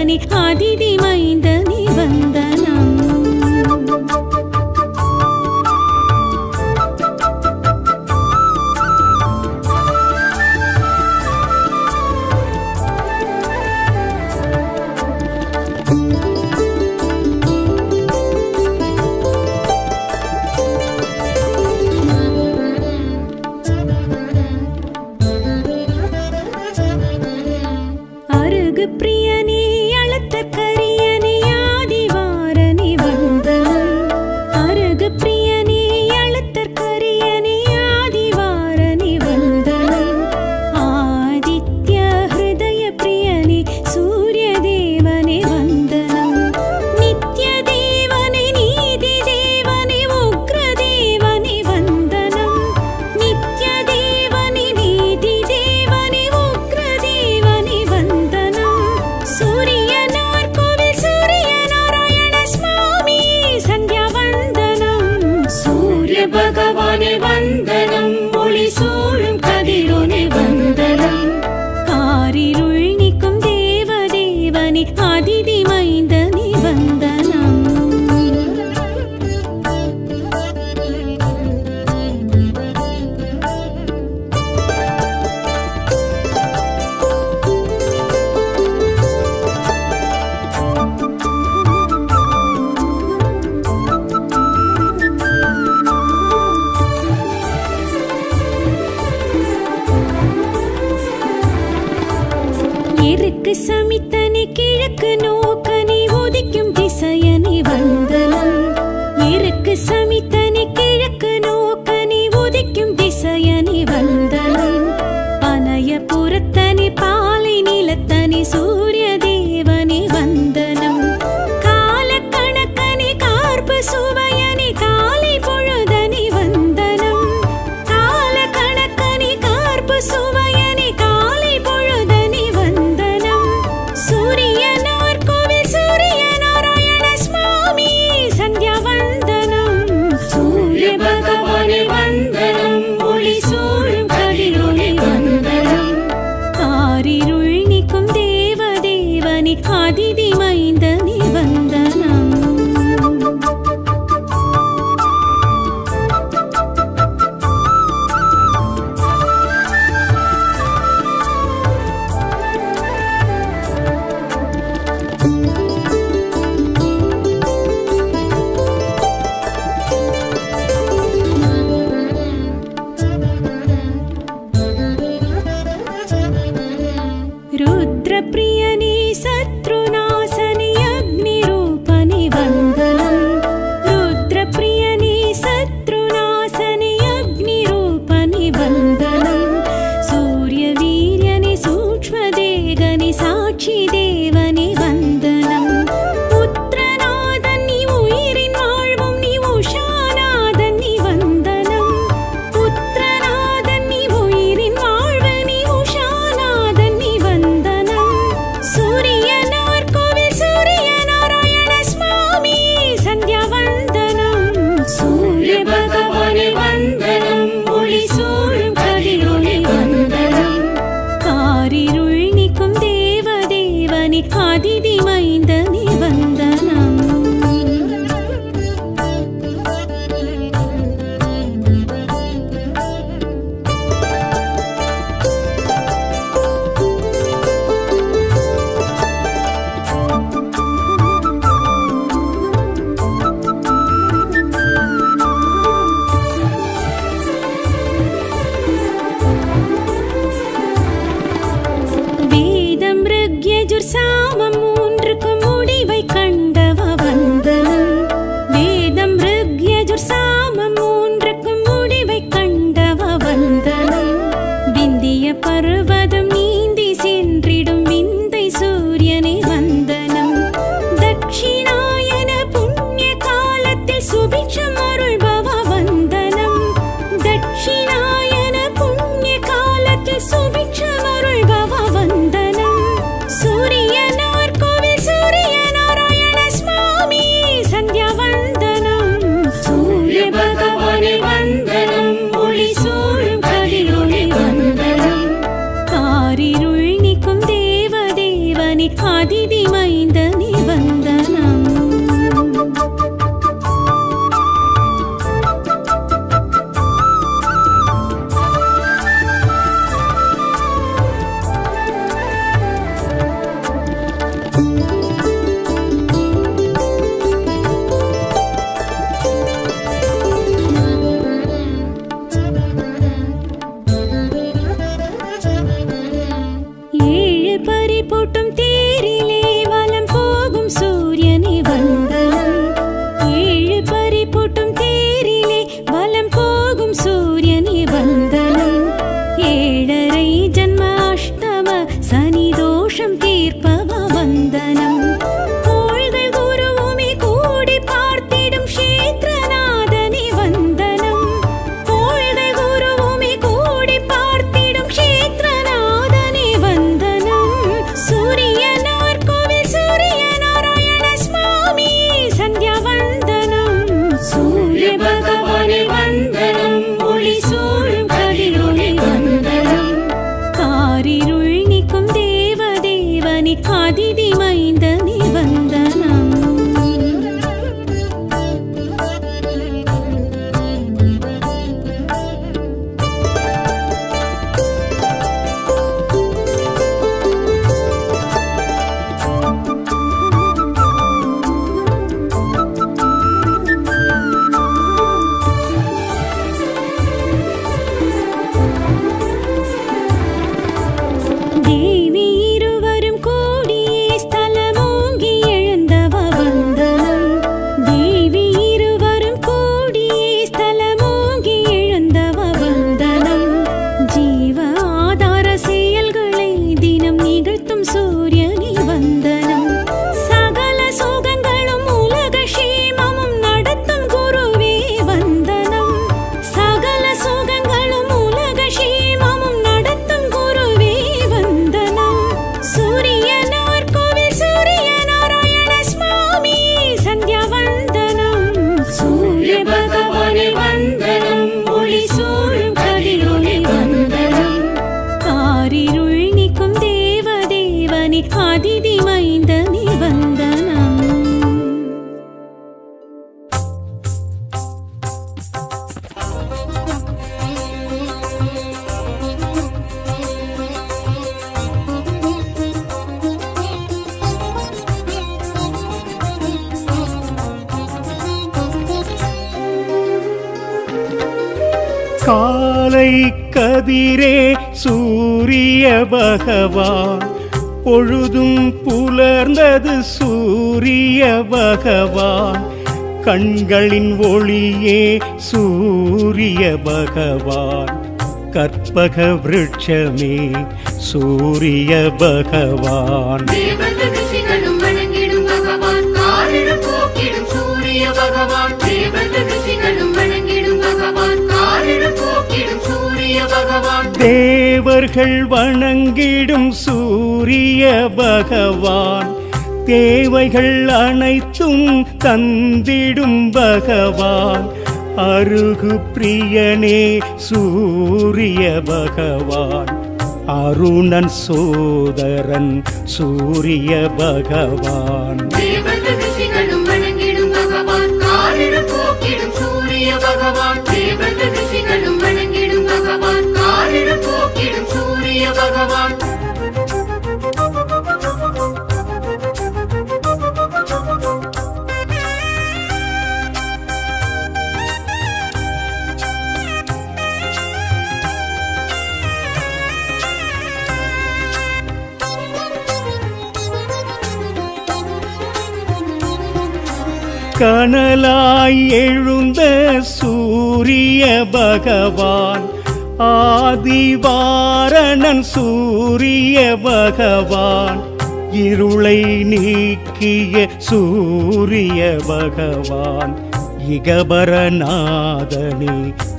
தேவனே அதிதி மைந்தனே வந்தனம். பிரியனே அழுத்த கரியனே ஆதிவாரனே வந்தனம். அருகு பிரியனே அழுத்த கரியனே ஆதிவாரனே வந்தனம். ஆதித்ய ஹிருதய பிரியனே சூரிய தேவனே வந்தனம். நித்ய தேவனே நீதி தேவனே உக்ர தேவனே வந்தனம். நித்ய தேவனே நீதி தேவனே உக்ர தேவனே வந்தனம். சூரியனார் கோவில் சூரிய நாராயண சுவாமி சந்தியா வந்தனம். சூரிய பகவானே வந்தனம். ஒளி சூழும் கதிரோனே வந்தனம். காரிருள் நீக்கும் தேவ தேவனே அதிதி மைந்தனே வந்தனம். இருக்கு சமித்தனே கிழக்கு நோக்கனே உதிக்கும் திசையனே வந்தனம். இருக்கு சமித்தனே கிழக்கு நோக்கனே உதிக்கும் திசையனே வந்தனம். பனைய புறத்தனே பாலை நிலத்தனே சூரிய தேவனே வந்தனம். கால கணக்கனே கார்பு சுவையனே காலை பொழுதனே வந்தனம். கால கணக்கனே கார்பு சுவையனே காலை பொழுதனே வந்தனம். சூரியனார் கோவில் சூரிய நாராயண சுவாமி சந்தியா வந்தனம். சூரிய பகவானே வந்தனம். ஒளி சூழும் கதிரோனே வந்தனம். காரிருள் நீக்கும் தேவ தேவனே அதிதி மைந்தனே வந்தனம். ருத்ர பிரியனே சத்ருநாசனே அக்னி ரூபனே வந்தனம். ருத்ர பிரியனே சத்ருநாசனே அக்னி ரூபனே வந்தனம். சூரிய வீரியனே சூக்ஷ்ம தேகனே சாட்சி தேவனே வந்தனம். புத்திரநாதன் நீ உயிரின் வாழ்வும் நீ உஷாநாதன் நீ வந்தனம். புத்திரநாதன் நீ உயிரின் வாழ்வு நீ உஷாநாதன் நீ வந்தனம். சூரியனார் கோவில் சூரிய நாராயண சுவாமி சந்தியா வந்தனம். சூரிய பகவானே வந்தனம். ஒளி சூழும் கதிரோனே வந்தனம். காரிருள் நீக்கும் தேவ தேவனே அதிதி மைந்தனே வந்தனம். வேதம் ருக்யஜுர் சாமம் மூன்றுக்கும் முடிவை கண்டவ வந்தனம். வேதம் ருக்யஜுர் சாமம் மூன்றுக்கும் முடிவை கண்டவ வந்தனம். விந்திய பர்வதம் நீந்தி சென்றிடும் விந்தை சூரியனே வந்தனம். தட்சிணாயன புண்ணிய காலத்தில் சுபிட்சம் அருள்பவ வந்தனம். தட்சிணாயன புண்ணிய காலத்தில் சுபிட்சம் அருள்பவ வந்தனம். சூரியனார் கோவில் அதிதி மைந்தனே வந்தனம். பறிபோட்டும் தேரிலே வலம் போகும் சூரியனே வந்தனம். ஏழு பறிபோட்டும் தேரிலே வலம் போகும் சூரியனே வந்தனம். ஏழரை ஜன்ம அஷ்டம சனி தோஷம் தீர்ப்பவ வந்தனம். கோள்கள் குருவுமே கூடி பார்த்திடும் க்ஷேத்ரநாதனே வந்தனம். கோள்கள் குருவுமே கூடி பார்த்திடும் க்ஷேத்ரநாதனே வந்தனம். சூரியனார் கோவில் சூரிய நாராயண சுவாமி சந்தியா வந்தனம். சூரிய பகவானே வந்தனம். ஒளி சூழும் கதிரொளி வந்தனம். காரிருள் நீக்கும் தேவ தேவனே அதிதி மைந்தனே வந்தனம். தேவி இருவரும் கூடியே ஸ்தலமோங்கி எழுந்தவ வந்தனம். தேவி இருவரும் கூடியே ஸ்தலமோங்கி எழுந்தவ வந்தனம். ஜீவ ஆதார செயல்களை தினம் நிகழ்த்தும் சூரியனே வந்தனம். சகல சோகங்களும் உலக க்ஷேமமும் நடத்தும் குருவே வந்தனம். சகல சோகங்களும் உலக க்ஷேமமும் நடத்தும் குருவே வந்தனம். சூரியனார் கோவில் சூரிய நாராயண சுவாமி சந்தியா வந்தனம். சூரிய பகவானே வந்தனம். ஒளி சூழும் கதிரொளி வந்தனம். காரிருள் நீக்கும் தேவ தேவனே அதிதி மைந்தனே வந்தனம். காலை கதிரே சூரிய பகவான், பொழுதும் புலர்ந்தது சூரிய பகவான். கண்களின் ஒளியே சூரிய பகவான், கற்பக விருட்சமே சூரிய பகவான். தேவர்களும் வணங்கிடும் பகவான், காரிருள் போக்கிடும் சூரிய பகவான். தேவர்களும் வணங்கிடும் பகவான், காரிருள் போக்கிடும் சூரிய பகவான். தேவர்கள் வணங்கிடும் சூரிய பகவான், தேவைகள் அனைத்தும் தந்திடும் பகவான். அருகு பிரியனே சூரிய பகவான், அருணன் சோதரன் சூரிய பகவான். தேவர்களும் வணங்கிடும் பகவான், காரிருள் போக்கிடும் சூரிய பகவான். தேவர்களும் வணங்கிடும் பகவான், காரிருள் போக்கிடும் சூரிய பகவான். கனலாய் எழுந்த சூரிய பகவான், ஆதிவாரணன் சூரிய பகவான். இருளை நீக்கிய சூரிய பகவான், இகபரநாதனே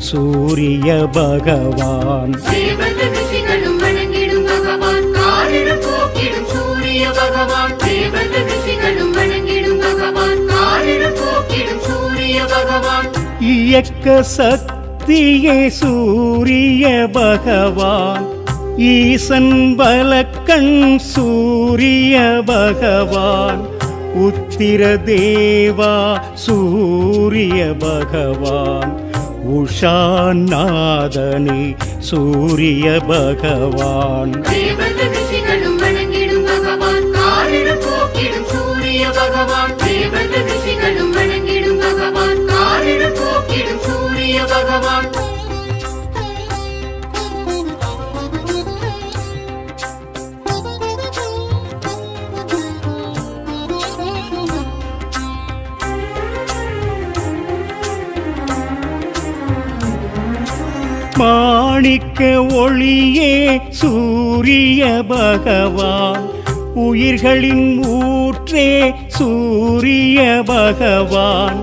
சூரிய பகவான். தேவர்களும் வணங்கிடும் பகவான், காரிருள் போக்கிடும் சூரிய பகவான். தேவர்களும் வணங்கிடும் பகவான், காரிருள் போக்கிடும் சூரிய பகவான். இயக்க சக்தியே சூரிய பகவான், ஈசன் பலக்க புத்தன் சூரிய பகவான் உத்திர தேவா சூரிய பகவான் உஷாநாதனே சூரிய பகவான் தேவர்கள் ரிஷிகளும் வணங்கிடும் பகவான் காரிருள் போக்கிடும் சூரிய பகவான் தேவர்கள் ரிஷிகளும் வணங்கிடும் பகவான் காரிருள் போக்கிடும் சூரிய பகவான் மாணிக்க ஒளியே சூரிய பகவான் உயிர்களின் ஊற்றே சூரிய பகவான்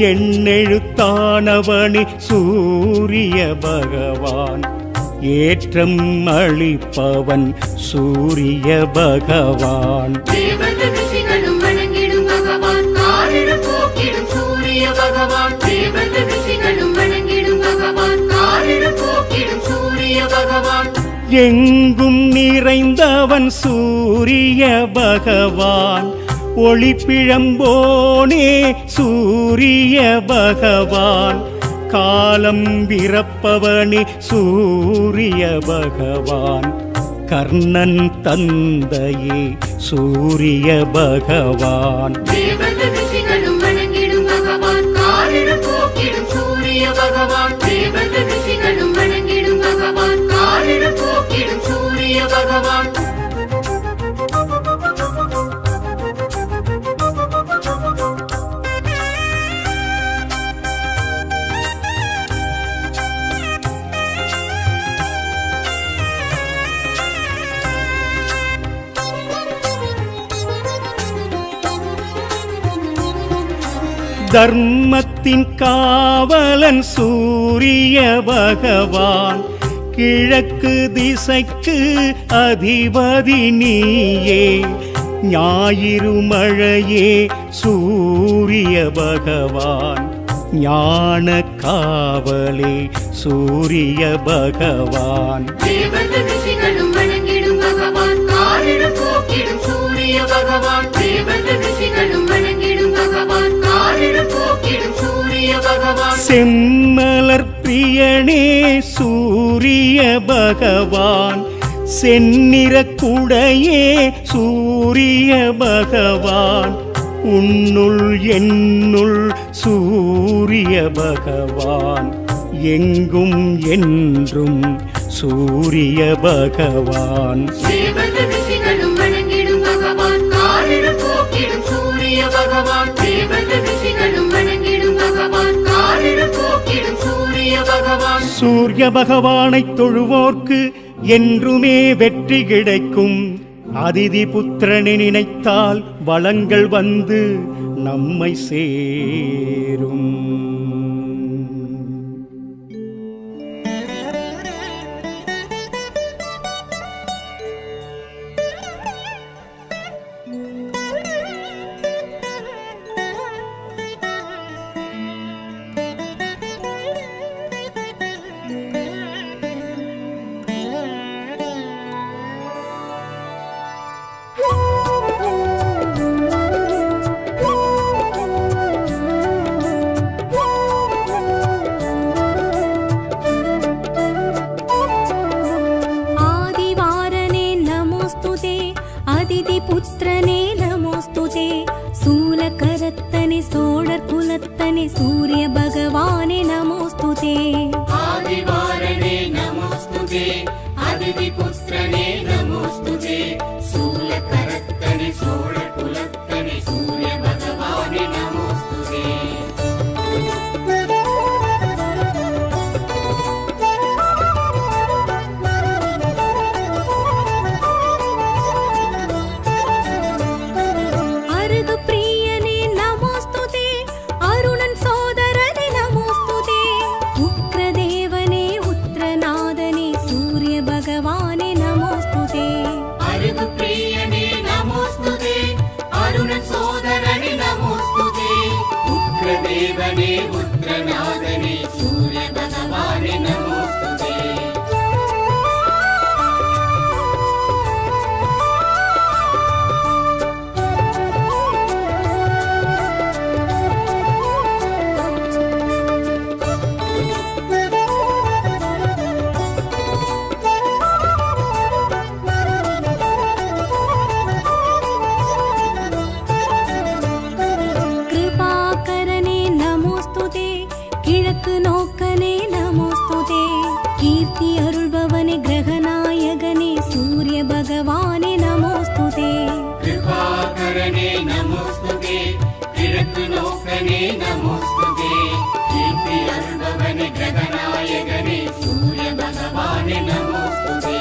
எண்ணெழுத்தானவனே சூரிய பகவான் ஏற்றம் அளிப்பவன் சூரிய பகவான் தேவர்கள் ரிஷிகளும் வணங்கிடும் பகவான் காரிருள் போக்கிடும் சூரிய பகவான் தேவர்கள் ரிஷிகளும் வணங்கிடும் பகவான் காரிருள் போக்கிடும் சூரிய பகவான் எங்கும் நிறைந்தவன் சூரிய பகவான் ஒளிப்பிழம்போனே சூரிய பகவான் காலம் விரப்பவனே சூரிய பகவான் கர்ணன் தந்தையே சூரிய பகவான் தேவர்கள் ரிஷிகளும் வணங்கிடும் பகவான் காரிருள் போக்கிடும் சூரிய பகவான் தேவர்கள் ரிஷிகளும் வணங்கிடும் பகவான் காரிருள் போக்கிடும் சூரிய பகவான் தர்மத்தின் காவலன் சூரிய பகவான் கிழக்கு திசைக்கு அதிபதி நீயே ஞாயிறு மழையே சூரிய பகவான் ஞான காவலே சூரிய பகவான் தேவர்கள் ரிஷிகளும் வணங்கிடும் பகவான் காரிருள் போக்கிடும் சூரிய பகவான் தேவர்கள் ரிஷிகளும் வணங்கிடும் பகவான் காரிருள் போக்கிடும் சூரிய பகவான் செம்மலர் பிரியனே சூரிய பகவான் செந்நிற குடையே சூரிய பகவான் உன்னுள் என்னுள் சூரிய பகவான் எங்கும் என்றும் சூரிய பகவான் தேவர்கள் ரிஷிகளும் வணங்கிடும் பகவான் காரிருள் போக்கிடும் சூரிய பகவான் தேவர்கள் ரிஷிகளும் வணங்கிடும் பகவான் காரிருள் போக்கிடும் சூரிய பகவான் சூரிய பகவானை தொழுவோர்க்கு என்றுமே வெற்றி கிடைக்கும் அதிதி புத்திரனை நினைத்தால் வளங்கள் வந்து நம்மை சேரும் புத்திரனே நமோஸ்துதே சூலகரத்தனே சோழர் குலத்தனே சூரிய பகவானே நமோஸ்துதே ஆதிவாரணே நமோஸ்துதே அதிதி புத்திரனே நமோஸ்துதே சூலகரத்தனே சோழர் குலத்தனே சூரிய பகவானே நமோஸ்துதே தேவனே புத்திரநாதனே சூரிய பகவானே நமோஸ்துதே ஆதிபூதனே நமோஸ்துதே கிழக்கு நோக்கனே நமோஸ்துதே கீர்த்தி அருள்பவனே கிரகநாயகனே சூரிய பகவானே நமோஸ்துதே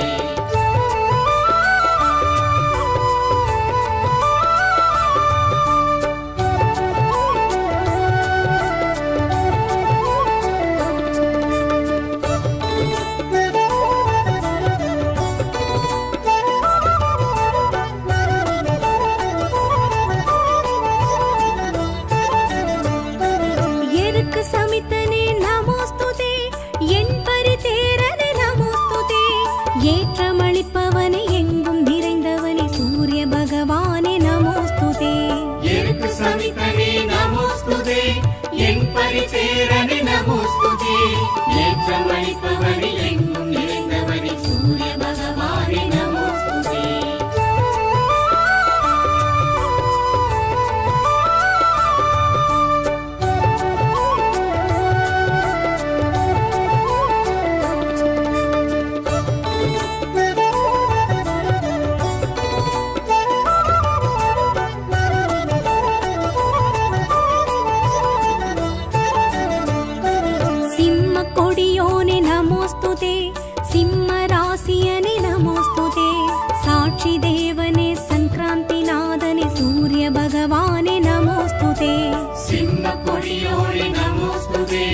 எருக்கு சமித்தனே நமோஸ்துதே என் பரிதேரனே நமோஸ்துதே ஏற்றமளிப்பவனே எங்கும் நிறைந்தவனே சூரிய பகவானே நமோஸ்துதே எருக்கு சமித்தனே நமோஸ்துதே என் பரிசேரனே நமோஸ்துதே ஏற்றமளிப்பவனே எங்கும் நிறைந்தவனே சூரிய பகவானே நமோஸ்துதே சிம்ம கொடியோனே நமோஸ்துதே சிம்ம ராசியனே நமோஸ்துதே சாட்சி தேவனே சங்கிராந்தி நாதனே சூரிய பகவானே நமோஸ்துதே சிம்ம கொடியோனே நமோஸ்துதே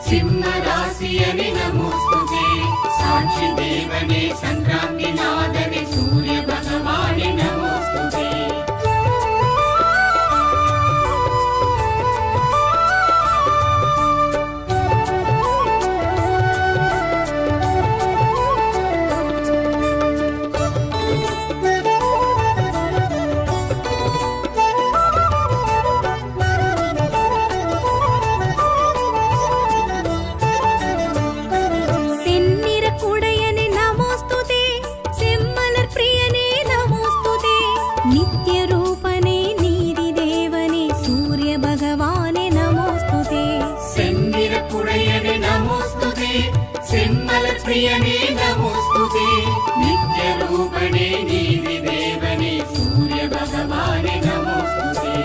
சிம்ம ராசியனே நமோஸ்துதே சாட்சி தேவனே சங்கிராந்தி நாதனே சூரிய பகவானே நமோஸ்துதே செந்நிற குடையனே நமோஸ்துதே செம்மலர் பிரியனே நமோஸ்துதே நித்ய ரூபனே நீதி தேவனே சூரிய பகவானே நமோஸ்துதே செந்திர குடையனே நமோஸ்துதே செம்மலர் பிரியனே நமோஸ்துதே நித்ய ரூபனே நீதி தேவனே சூரிய பகவானே நமோஸ்துதே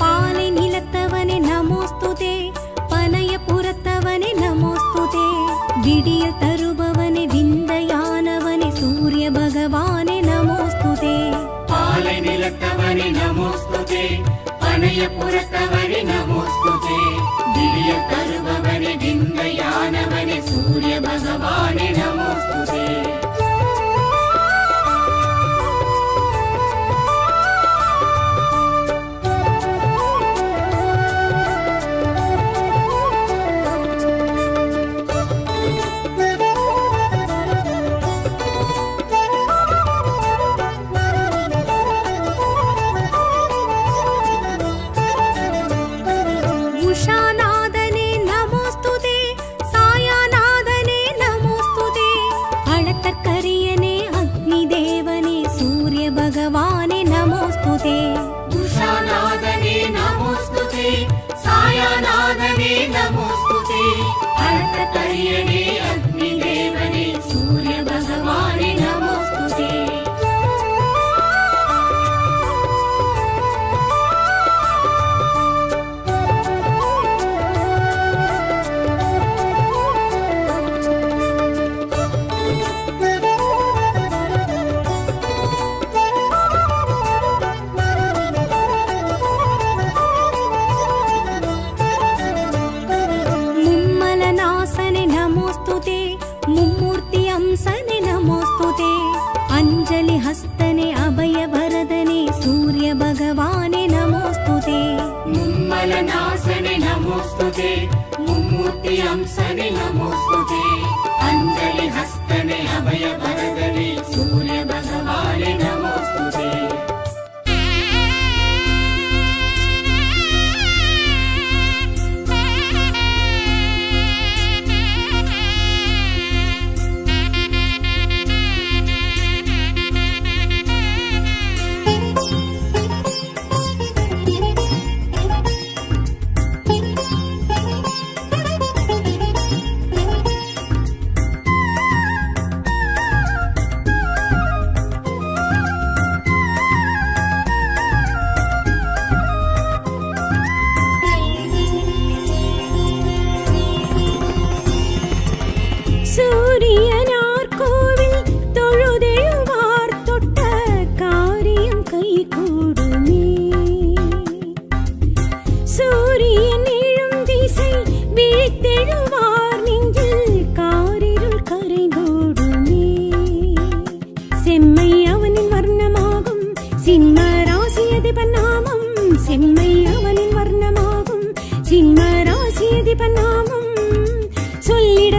பாலை நிலத்தவனே நமோஸ்துதே பனயபுரத்தவனே நமோஸ்துதே விடியல் தருபவனே விந்தையானவனே சூரிய பகவானே நமோஸ்துதே பாலை நிலத்தவனே நமோஸ்துதே பனயபுரத்தவனே நமோஸ்துதே விடிய தருபவனே விந்தையானவனே சூரிய பகவானே நமோஸ்துதே உஷாநாதனே நமோஸ்துதே சாயாநாதனே நமோஸ்துதே அளத்தற்கரியனே அக்னி தேவனே சூரிய பகவானே நமோஸ்துதே உஷாநாதனே நமோஸ்துதே சாயாநாதனே நமோஸ்துதே அர்த்தகரியனே அக்னி தேவனே சூரிய பகவானே நமோஸ்துதே மும்மலநாசனே நமோஸ்துதே மும்மூர்த்தி அம்சனே நமோஸ்துதே அஞ்சலி ஹஸ்தனே அபயவரதனே சூரிய பகவானே நமோஸ்துதே மும்மலநாசனே நமோஸ்துதே மும்மூர்த்தி அம்சனே நமோஸ்துதே அஞ்சலி ஹஸ்தனே அபய வரதனே சூரிய பகவானே நமோஸ்துதே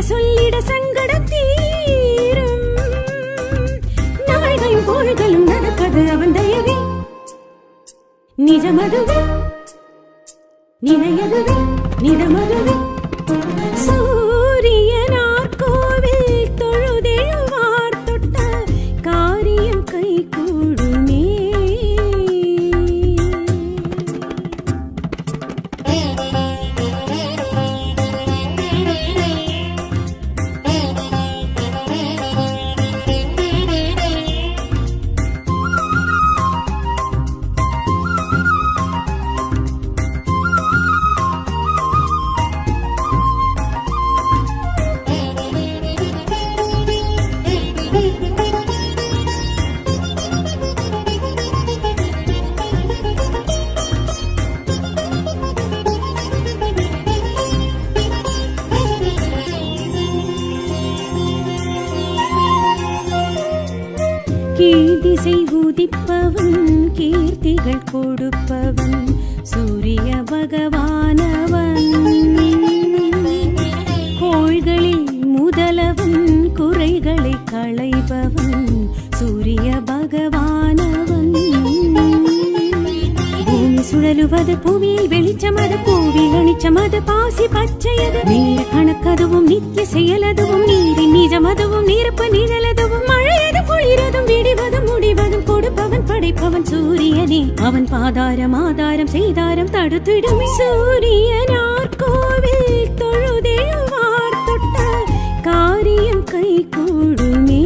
சொல்லிட சங்கடம் தீரும். நாள்களும் கோள்களும் நடப்பது அவன் தயவே. நிஜமதுவே நினையதுவே நிதமதுவே. சூரியனார் கோவில் தொழுதெழுவார் தொட்ட காரியம் கை கூடுமே. கீழ்திசை உதிப்பவன் கீர்த்திகள் கொடுப்பவன் சூரிய பகவானவன். கோள்களில் முதலவன் குறைகளை களைபவன் சூரிய பகவானவன். பூமி சுழலுவது புவியில் வெளிச்சமது பூவில் அணிச்சமது பாசி பச்சையது. நேர கணக்கதுவும் நித்திய செயலதுவும் நீரின் நிஜமதுவும் நீரப்ப நிழலதுவும் மழையது குளிரதும் விடிவதும் முடிவதும் கொடுப்பவன் படைப்பவன் சூரியனே. அவன் பாதாரம் ஆதாரம் செய்தாரம் தடுத்திடும். சூரியனார் கோவில் தொழுதெழுவார் தொட்ட காரியம் கை கூடுமே.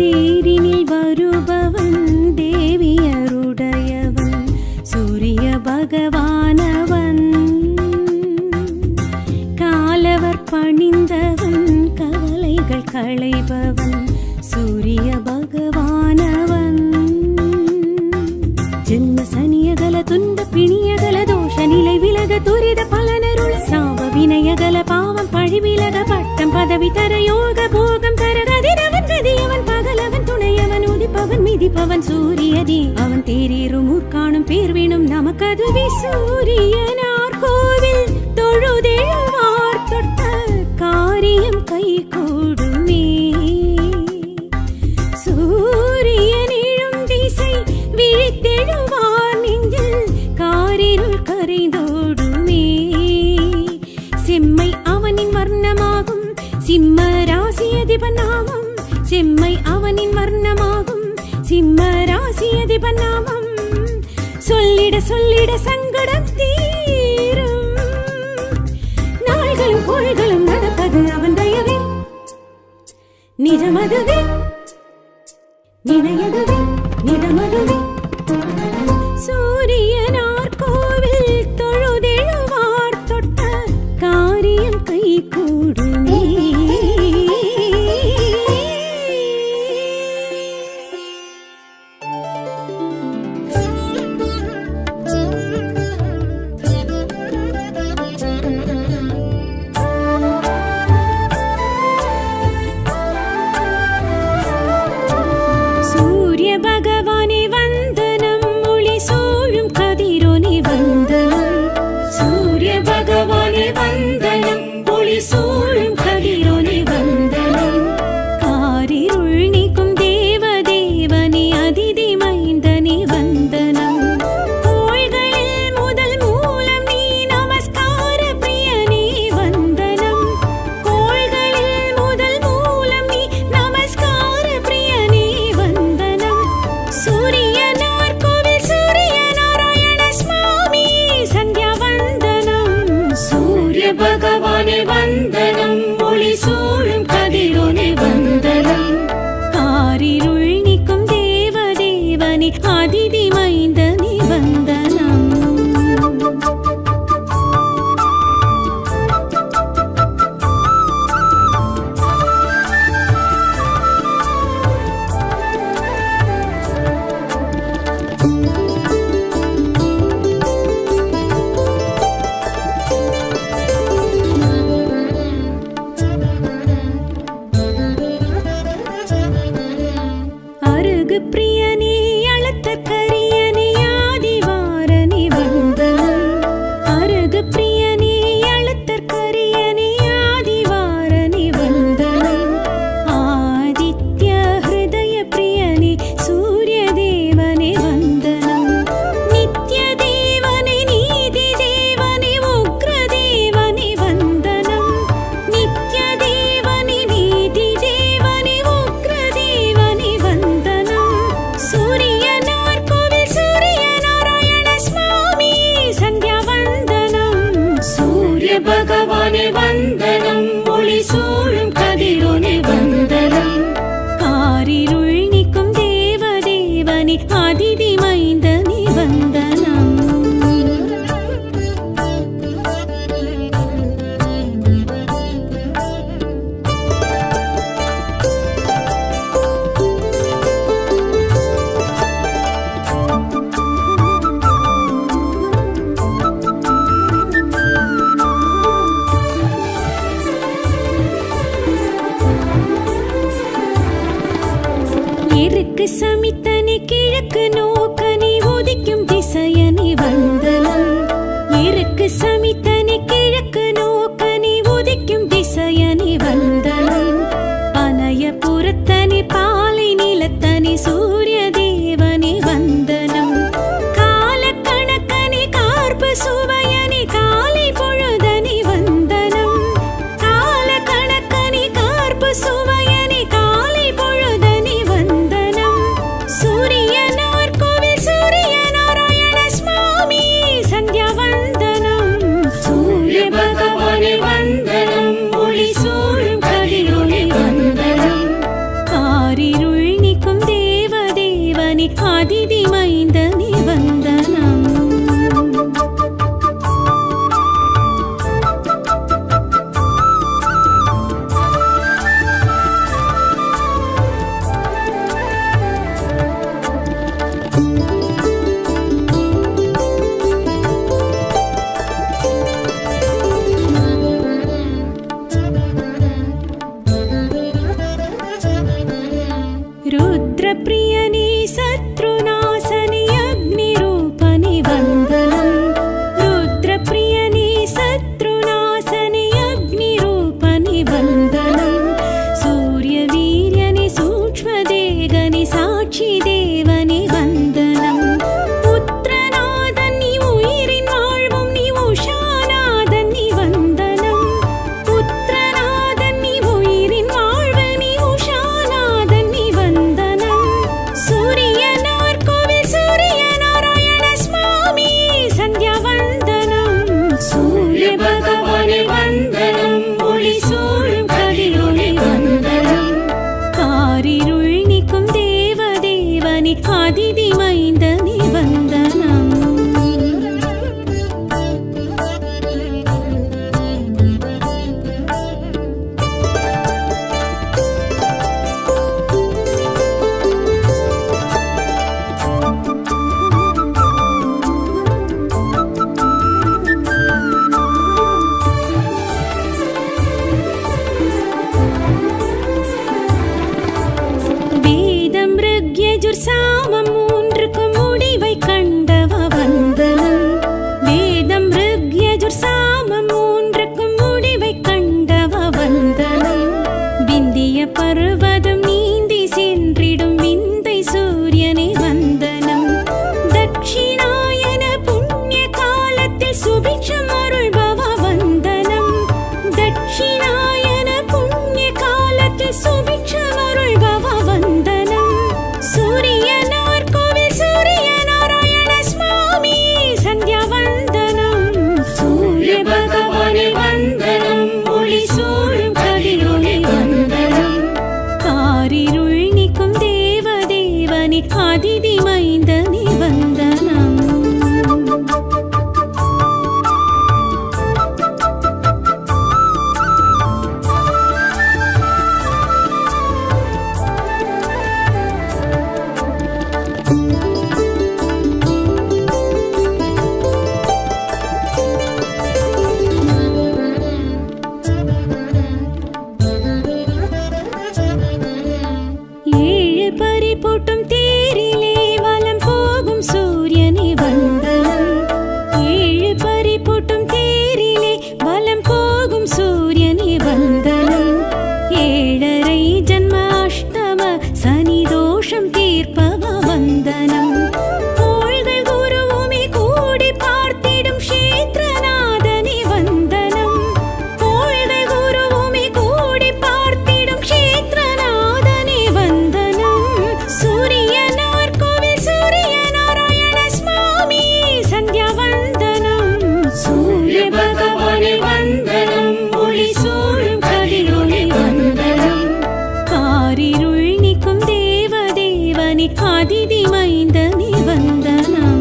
தேரினில் வருபவன் தேவியருடையவன் சூரிய பகவானவன். காலவர் பணிந்தவன் கவலைகள் களைபவன் சூரிய பகவானவன். ஜென்ம சனியகல துன்ப பிணியகல தோஷ நிலை விலக துரித பலனருள் சாப வினயகல பாவம் பழி விலக பட்டம் பதவி தர யோக போகம் தர கதிரவன் கதியவன் பகலவன் துணையவன் உதிப்பவன் மிதிப்பவன் சூரியனே. அவன் தேரேறும் ஊர்காணும் பேர்வினும் நமக்கதுவே. சூரியனார் கோவில் தொழுதெழுவார் தொட்ட காரியம் கை கூடுமே. சூரியன் எழும் திசை விழித்தெழுவார் நெஞ்சில் காரிருள் கரைந்தோடுமே. செம்மை அவனின் வர்ணமாகும் சிம்ம ராசியதிபநாமம். செம்மை அவனின் வர்ணமாகும் சிம்ம ராசியதிபநாமம். சொல்லிட சொல்லிட சங்கடம் தீரும். நாள்களும் கோள்களும் நடப்பது அவன் தயவே. நிஜமதுவே நினையதுவே நிதமதுவே. சூரியனார் கோவில் தொழுதெழுவார் தொட்ட காரியம் கை கூடுமே. சூரிய பகவானே வந்து அதிதி மைந்தனே வந்தனம். அருகு பிரியனே அழுத்த கரியனே ஆதிவாரனே வந்தனம். அருகு பிரியனே அழுத்த கரியனே ஆதிவாரனே வந்தனம். ஆதித்ய ஹிருதய பிரியனே சூரிய தேவனே வந்தனம். நித்ய தேவனே நீதி தேவனே உக்ர தேவனே வந்தனம். நித்ய தேவனே நீதி தேவனே உக்ர தேவனே வந்தனம். சூரியனார் கோவில் சூரிய நாராயண சுவாமி சந்தியா வந்தனம். சூரிய பகவானே வந்தனம், ஒளி சூழும் கதிரோனே வந்தனம். காரிருள் நீக்கும் தேவ தேவனே அதிதி மைந்தனே வந்தனம். எருக்கு சமித்தனே கிழக்கு நோக்கனே உதிக்கும் திசையனே வந்தனம். எருக்கு சமித்தனே கிழக்கு நோக்கனே உதிக்கும் திசையனே வந்தனம். பனய புறத்தனே பாலை நிலத்தனே சூரிய தேவனே வந்தனம். கால கணக்கனே கார்பு சுவையனே காலை பொழுதனே வந்தனம். கால கணக்கனே கார்பு சுவையனே காலை பொழுதனே வந்தனம். சூரியனார் கோவில் சூரிய நாராயண சுவாமி சந்தியா வந்தனம். சூரிய பகவானே வந்தனம், ஒளி சூழும் கதிரோனே வந்தனம். காரிருள் நீக்கும் தேவ தேவனே அதிதி மைந்தனே வந்தனம். ருத்ரபிரியனே சத்ருநாசனே அக்னிரூபனே வந்தனம். ருத்ரபிரியனே சத்ருநாசனே அக்னிரூபனே வந்தனம். சூரிய வீரியனே சூக்ஷ்மதேகனே சாட்சி தேவனே வந்தனம். புத்திரநாதன் நீ உயிரின் வாழ்வும் நீ உஷாநாதன் நீ வந்தனம். புத்திரநாதன் நீ உயிரின் வாழ்வு நீ உஷாநாதன் நீ வந்தனம். சூரியனார் கோவில் சூரிய நாராயண சுவாமி சந்தியா வந்தனம். சூரிய பகவானே வந்தனம், ஒளி சூழும் கதிரோனே வந்தனம். காரிருள் நீக்கும் தேவ தேவனே அதிதி மைந்தனே வந்தனம். வேதம் ருக்யஜுர் சாமம் மூன்றுக்கும் முடிவை கண்டவ வந்தனம். வேதம் ருக்யஜுர் சாமம் மூன்றுக்கும் முடிவை கண்டவ வந்தனம். விந்திய பர்வதம் நீந்தி சென்றிடும் விந்தை சூரியனே வந்தனம். தட்சிணாயன புண்ணிய காலத்தில் சுபிக்ஷம் அருள்பவ வந்தனம். தட்சிணாயன புண்ணிய காலத்தில் சுபிக்ஷம் அருள்பவ வந்தனம். சூரியனார் கோவில் சூரிய நாராயண சுவாமி சந்தியா வந்தனம். சூரிய பகவானே வந்தனம், ஒளி சூழும் கதிரோனே வந்தனம். காரிருள் நீக்கும் தேவ தேவனே தேவனே அதிதி மைந்தனே வந்தனம். போட்டும் தேரிலே வலம் போகும் சூரியனே வந்தனம். 7 பரி போட்டும் தேரிலே வலம் போகும் சூரியனே வந்தனம். 7.5 ஜன்ம அஷ்டம சனி தோஷம் தீர்ப்பவ வந்தனம். கோள்கள் குருவுமே கூடி பார்த்திடும் க்ஷேத்ரநாதனே வந்தனம். கோள்கள் குருவுமே கூடி பார்த்திடும் க்ஷேத்ரநாதனே வந்தனம். சூரியனார் கோவில் சூரிய நாராயண சுவாமி சந்தியா வந்தனம். சூரிய பகவானே வந்தனம். ஒளி சூழும் கதிரொளி வந்தனம். காரிருள் நீக்கும் தேவதேவனே அதிதி மைந்தனே வந்தனம்.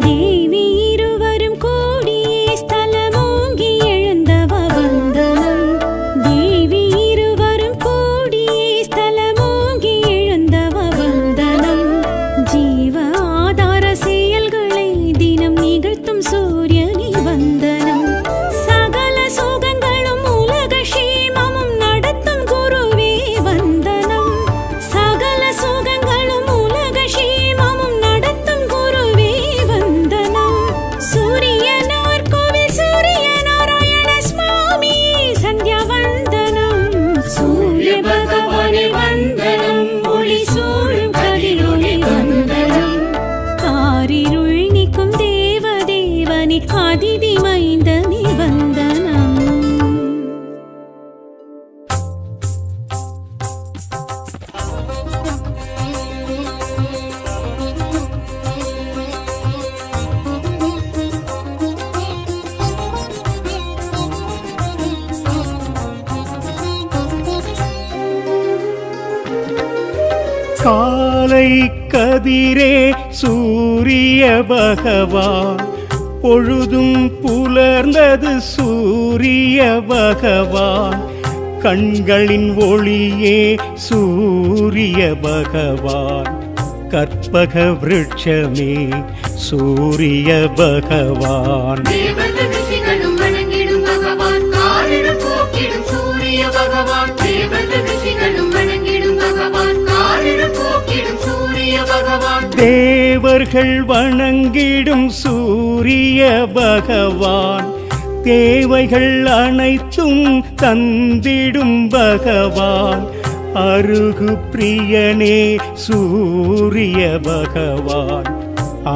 தேவி இருவரும் கூடியே ஸ்தலமோங்கி எழுந்தவ வந்தனம். தேவி இருவரும் கூடியே ஸ்தலமோங்கி எழுந்தவ வந்தனம். ஜீவ ஆதார செயல்களை தினம் நிகழ்த்தும் சூரியனே வந்தனம். சகல சோகங்களும் உலக க்ஷேமமும் நடத்தும் குருவே வந்தனம். சகல சோகங்களும் உலக க்ஷேமமும் நடத்தும் குருவே வந்தனம். சூரியனார் கோவில் சூரிய நாராயண சுவாமி சந்தியா வந்தனம். சூரிய பகவானே வந்தனம். ஒளி சூழும் கதிரொளி வந்தனம். காரிருள் நீக்கும் தேவதேவனே அதிதி மைந்தனே வந்தனம். காலை கதிரே சூரிய பகவான், பொழுதும் புலர்ந்தது சூரிய பகவான். கண்களின் ஒளியே சூரிய பகவான், கற்பக விருட்சமே சூரிய பகவான். தேவர்கள் ரிஷிகளும் வணங்கிடும் பகவான். காரிருள் போக்கிடும் சூரிய பகவான். தேவர்கள் ரிஷிகளும் வணங்கிடும் பகவான். காரிருள் போக்கிடும் சூரிய பகவான். தேவர்கள் வணங்கிடும் சூரிய பகவான், தேவைகள் அனைத்தும் தந்திடும் பகவான். அருகு பிரியனே சூரிய பகவான்,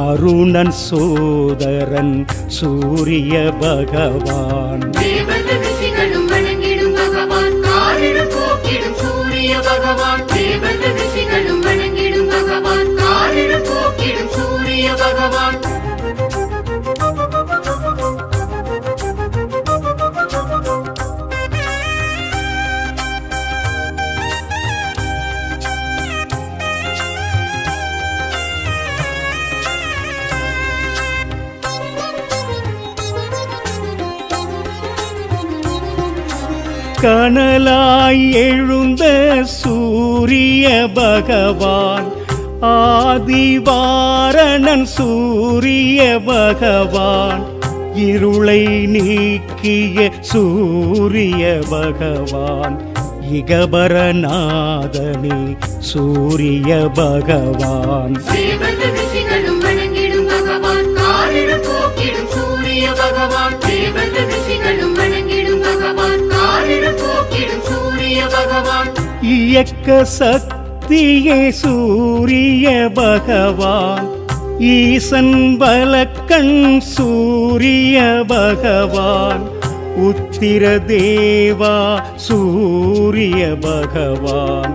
அருணன் சோதரன் சூரிய பகவான். தேவர்கள் ரிஷிகளும் வணங்கிடும் பகவான். காரிருள் போக்கிடும் சூரிய பகவான். தேவர்கள் ரிஷிகளும் வணங்கிடும் பகவான். காரிருள் போக்கிடும் சூரிய பகவான். கனலாய் எழுந்த சூரிய பகவான், ஆதிவாரணன் சூரிய பகவான். இருளை நீக்கிய சூரிய பகவான், இகபரநாதனே சூரிய பகவான். தேவர்கள் ரிஷிகளும் வணங்கிடும் பகவான். காரிருள் போக்கிடும் சூரிய பகவான். தேவர்கள் ரிஷிகளும் வணங்கிடும் பகவான். காரிருள் போக்கிடும் சூரிய பகவான். இயக்க சக்தியே சூரிய பகவான், ஈசன் வலக்கண் சூரிய பகவான் உத்திர தேவா சூரிய பகவான்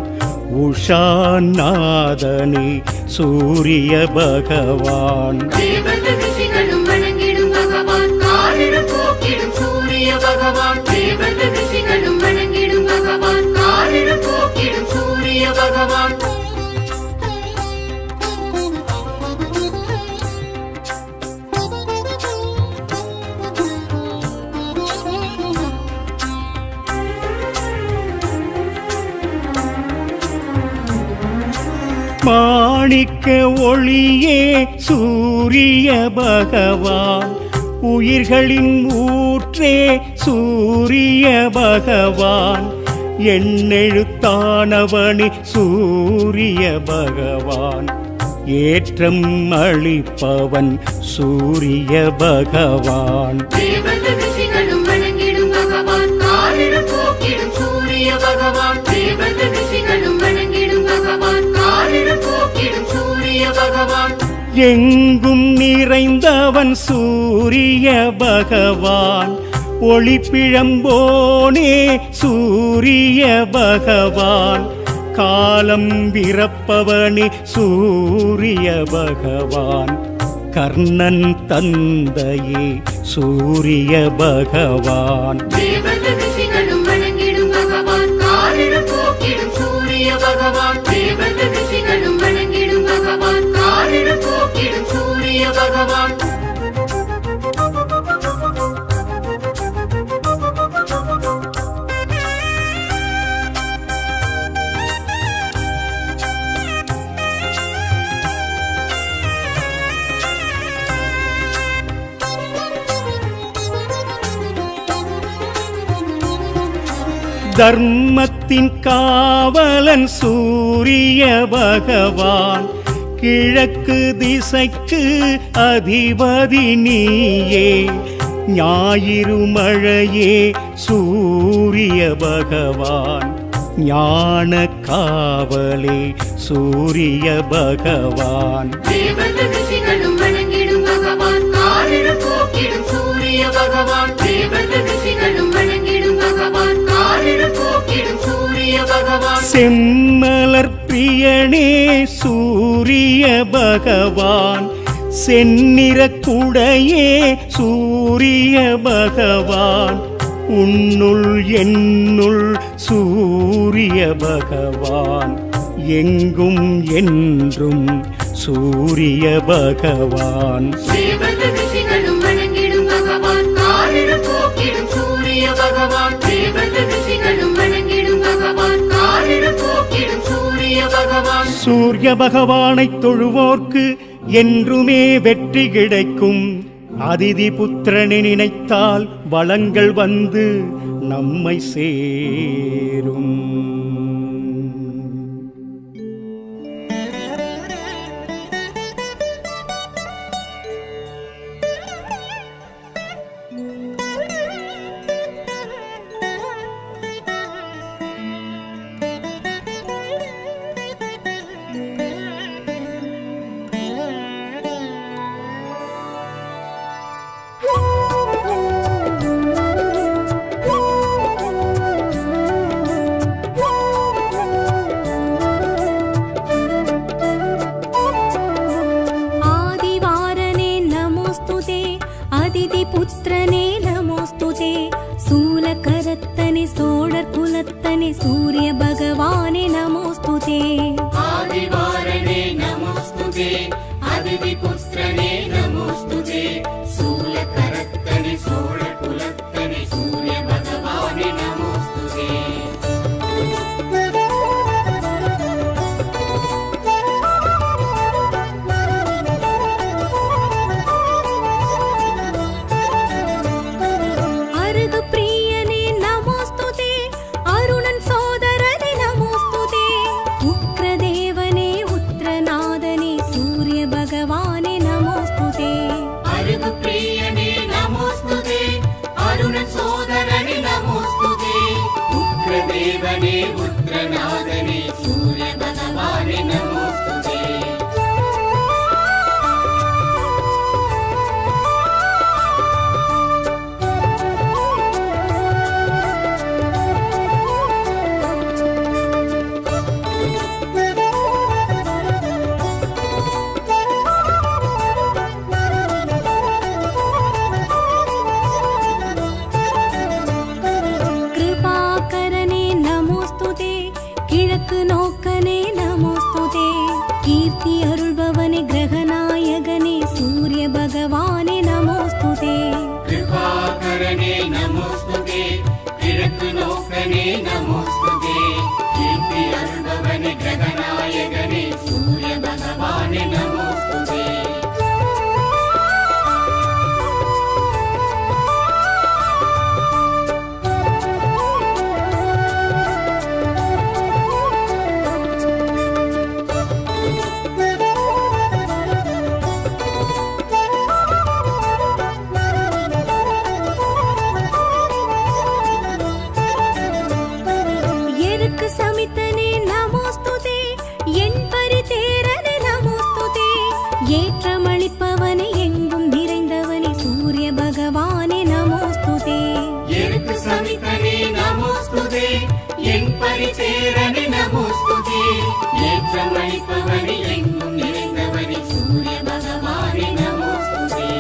உஷாநாதனே சூரிய பகவான் தேவர்கள் ரிஷிகளும் வணங்கிடும் பகவான் காரிரு போக்கிடும் சூரிய பகவான் தேவர்கள் ரிஷிகளும் வணங்கிடும் பகவான் காரிரு போக்கிடும் சூரிய பகவான் மாணிக்க ஒளியே சூரிய பகவான் உயிர்களின் ஊற்றே சூரிய பகவான் எண்ணெழுத்தானவனி சூரிய பகவான் ஏற்றம் அளிப்பவன் சூரிய பகவான் தேவர்கள் ரிஷிகளும் வணங்கிடும் பகவான் காரிரு போக்கிடும் சூரிய பகவான் தேவர்கள் ரிஷிகளும் வணங்கிடும் பகவான் காரிரு போக்கிடும் சூரிய பகவான் எங்கும் நிறைந்தவன் சூரிய பகவான் ஒளிப்பிழம்போனே சூரிய பகவான் காலம் பிறப்பவனே சூரிய பகவான் கர்ணன் தந்தையே சூரிய பகவான் தேவர்கள் ரிஷிகளும் வணங்கிடும் பகவான் காரிரு போக்கிடும் சூரிய பகவான் தேவர்கள் ரிஷிகளும் வணங்கிடும் பகவான் காரிரு போக்கிடும் சூரிய பகவான் தர்மத்தின் காவலன் சூரிய பகவான் கிழக்கு திசைக்கு அதிபதி நீயே ஞாயிறு மழையே சூரிய பகவான் ஞான காவலே சூரிய பகவான் தேவர்கள் ரிஷிகளும் வணங்கிடும் பகவான் காரிரு போக்கிடும் சூரிய பகவான் தேவர்கள் ரிஷிகளும் வணங்கிடும் பகவான் காரிரு போக்கிடும் சூரிய பகவான் செம்மலர் பிரியனே சூரிய பகவான் செந்நிற குடையே சூரிய பகவான் உன்னுள் என்னுள் சூரிய பகவான் எங்கும் என்றும் சூரிய பகவான் தேவர்கள் ரிஷிகளும் வணங்கிடும் பகவான் காரிரு போக்கிடும் சூரிய பகவான் தேவர்கள் ரிஷிகளும் வணங்கிடும் பகவான் காரிரு போக்கிடும் சூரிய பகவான் சூரிய பகவானை தொழுவோர்க்கு என்றுமே வெற்றி கிடைக்கும் அதிதி புத்திரனை நினைத்தால் வளங்கள் வந்து நம்மை சேரும் आदिवारने नमोस्तुते अदितिपुत्रने नमोस्तुते शूलकरत्तने सोडर्कुलत्तने सूर्य भगवाने नमोस्तुते आदिवारणे नमोस्तुते अदितिपुत्रने नमोस्तुते शूलकरत्तने सोडकुलत्तने सूर्य भगवाने नमोस्तुते अरुग प्रियने नमोस्तुते अरुणन सोदरने नमोस्तुते उग्रदेवने उत्रनादने सूर्य भगवाने नमोस्तुते अरुगप्रियने नमोस्तुते अरुण सोदरने नमोस्तुते उग्रदेवने उग्रनादने सूर्य भगवाने नमोस्तुते சூரியனே நமோஸ்துதே கீர்த்தி அருள்பவனே கிரகநாயகனே சூரிய பகவானே நமோஸ்துதே எருக்கு சமித்தனே நமோஸ்துதே என் பரிதேரனே நமோஸ்துதே ஏற்றமளிப்பவனே எங்கும் நிறைந்தவனே சூரிய பகவானே நமோஸ்துதே எருக்கு சமித்தனே நமோஸ்துதே என் பரிதேரனே நமோஸ்துதே ஏற்றமளிப்பவனே எங்கும் நிறைந்தவனே சூரிய பகவானே நமோஸ்துதே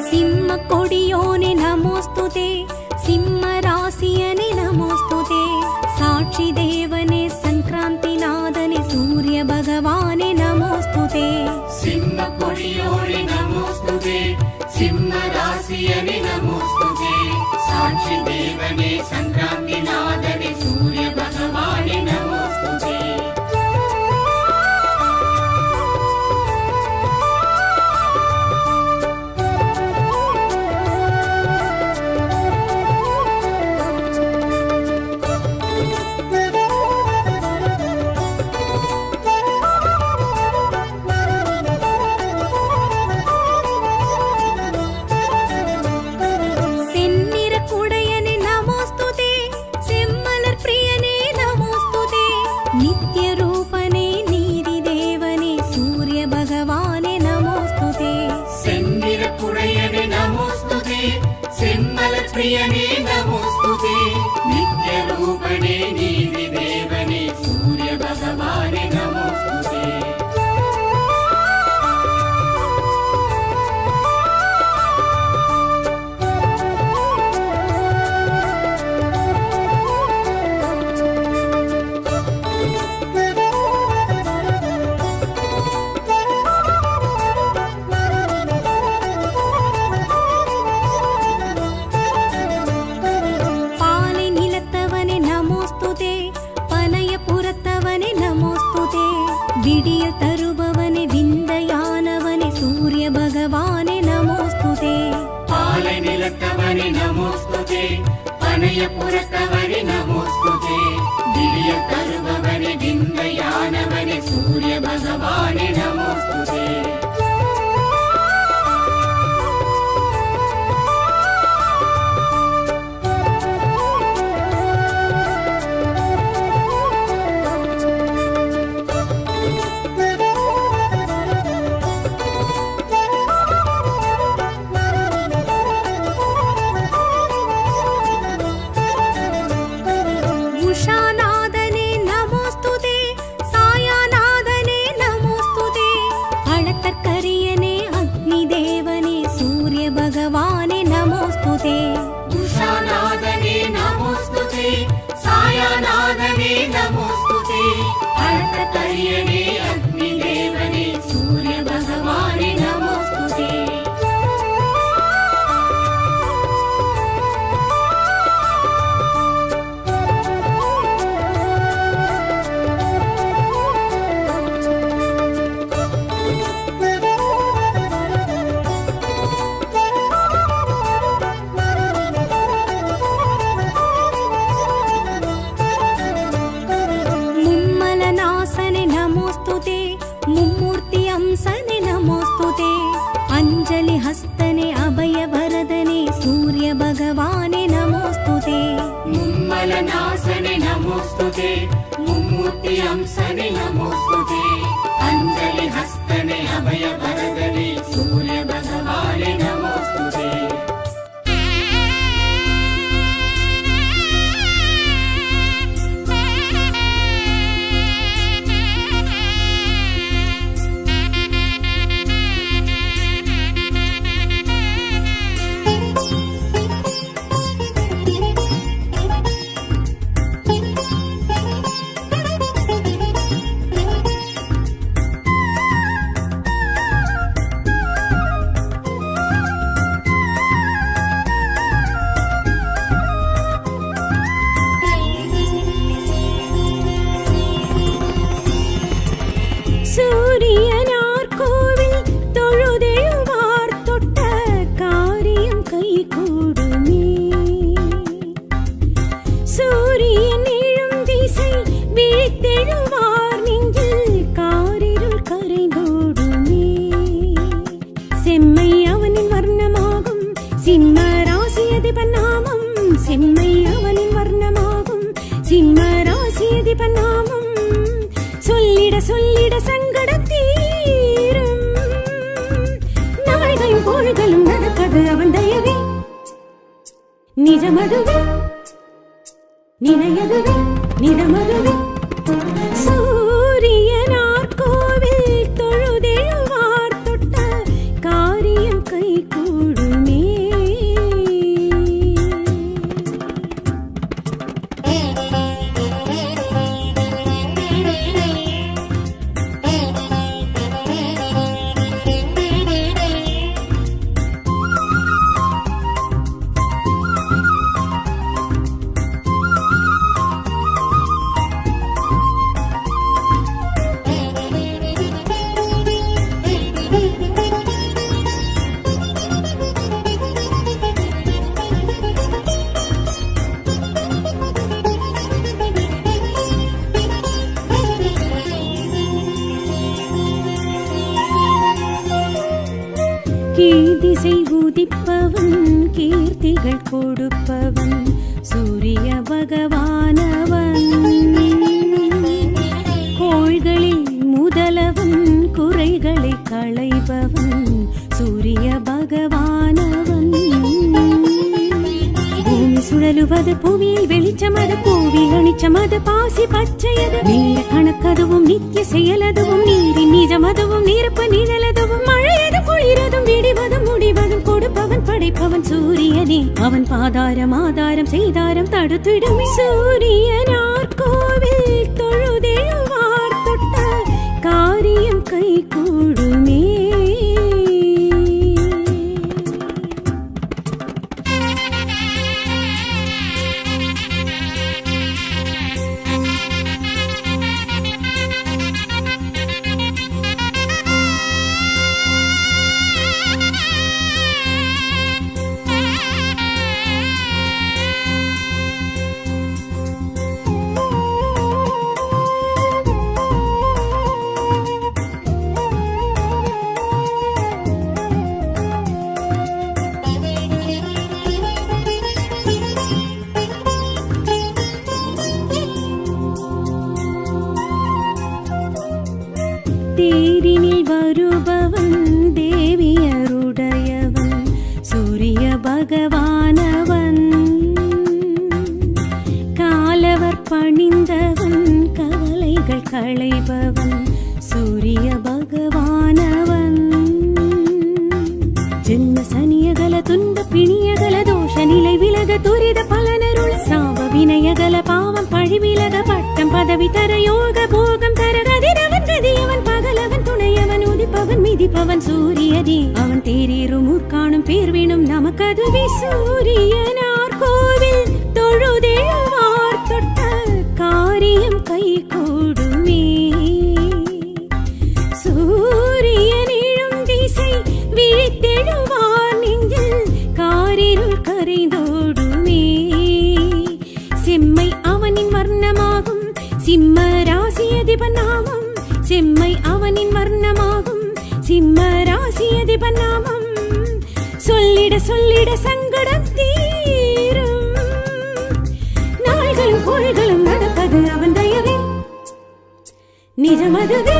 சிம்ம கொடியோனே நமோஸ்துதே சிம்ம ராசியனே நமோஸ்துதே சாட்சி தேவனே சங்கிராந்தி நாதனே சூரிய பகவானே நமோஸ்துதே சிம்ம கொடியோனே நமோஸ்துதே சிம்ம ராசியனே நமோஸ்துதே சாட்சி தேவனே சங்கிராந்தி நாதனே சூரிய பகவானே நமோஸ்துதே செந்நிற குடையனே நமோஸ்துதே செம்மலர் பிரியனே நமோஸ்துதே நித்ய ரூபனே நீதி தேவனே சூரிய பகவானே நமோஸ்துதே செந்திர குடையனே நமோஸ்துதே செம்மலர் பிரியனே நமோஸ்துதே நித்ய ரூபனே நீதி தேவனே சூரிய பகவானே நமோஸ்துதே பாலை நிலத்தவனே நமோஸ்துதே பனைய புறத்தவனே நமோஸ்துதே விடியல் தருபவனே விந்தையானவனே சூரிய பகவானே நமோஸ்துதே பாலை நிலத்தவனே நமோஸ்துதே பனைய புறத்தவனே நமோஸ்துதே திவ்ய தருபவனே விந்தையானவனே சூரிய பகவானே நமோஸ்துதே உஷாநாதனே நமோஸ்துதே சாயாநாதனே நமோஸ்துதே அளத்தற்கரியனே அக்னி தேவனே சூரிய பகவானே நமோஸ்துதே உஷாநாதனே நமோஸ்துதே சாயாநாதனே நமோஸ்துதே அழகரியனே அக்னி தேவனே சூரிய பகவானே நமோஸ்துதே மும்மலநாசனே நமோஸ்துதே மும்மூர்த்தி அம்சனே நமோஸ்துதே அஞ்சலி ஹஸ்தனே அபய வரதனே சூரிய பகவானே நமோஸ்துதே மும்மலநாசனே நமோஸ்துதே மும்மூர்த்தி அம்சனே நமோஸ்துதே அஞ்சலி ஹஸ்தனே அபய வரதனே சூரிய பகவானே நமோஸ்துதே திசை விழித்தெழுவார் நெஞ்சில் காரிருள் கரைந்தோடுமே. செம்மை அவனின் வர்ணமாகும் சிம்ம ராசியதிபன் நாமம். செம்மை அவனின் வர்ணமாகும் சிம்ம ராசியதிபன் நாமம். சொல்லிட சொல்லிட சங்கடம் தீரும். நாள்களும் கோள்களும் நடப்பது அவன் தயவே. நிஜமதுவே நினையதுவே நிதமதுவே. சூரியனார் கோவில் தொழுதெழுவார் தொட்ட காரியம் கை கூடுமே. கீதிசை உதிப்பவன் கீர்த்திகள் கொடுப்பவன் சூரிய பகவானவன். கோள்களில் முதலவன் குறைகளை களைபவன் சூரிய பகவானவன். பூமி சுழலுவது புவியில் வெளிச்சமது பூவில் அணிச்சமது பாசி பச்சையது. நீர கணக்கதுவும் நித்திய செயலதுவும் நீரின் நிஜமதுவும் நீரப்ப நிழலதுவும் மழையது குளிரதும் விடிவதும் முடிவதும் கொடுப்பவன் படைப்பவன் சூரியனே. அவன் பாதாரம் ஆதாரம் செய்தாரம் தடுத்திடும். சூரியனார் கோவில் தொழுதெழுவார் தொட்ட காரியம் கை கூடுமே. தேரினில் வருபவன் தேவியருடையவன் சூரிய பகவானவன். காலவர் பணிந்தவன் கவலைகள் களைபவன் சூரிய பகவானவன். ஜென்ம சனியகல துன்ப பிணியகல தோஷ நிலை விலக துரித பலனருள் சாப வினயகல பாவம் பழி விலக பட்டம் பதவி தர யோக போகம் தர கதிரவன் கதியவன் பகலவன் துணையவன் உதிப்பவன் மிதிப்பவன் சூரியனே. அவன் தேரீரும் ஊர்காணும் பேர்வினும் நமக்கதுவே. சூரியனார் கோவில் தொழுதெழுவார் தொட்ட காரியம் கை கூடுமே. சூரியனிழும் திசை விழித்தெழுவார் நெஞ்சில் காரிருள் கரைந்தோடுமே. செம்மை அவனின் வர்ணமாகும் சிம்ம ராசியதிபன் நாமம். செம்மை அவனின் வர்ணமாகும் சிம்ம ராசியதிபன் நாமம். சொல்லிட சொல்லிட சங்கடம் தீரும். நாள்களும் கோள்களும் நடப்பது அவன் தயவே. நிஜமதுவே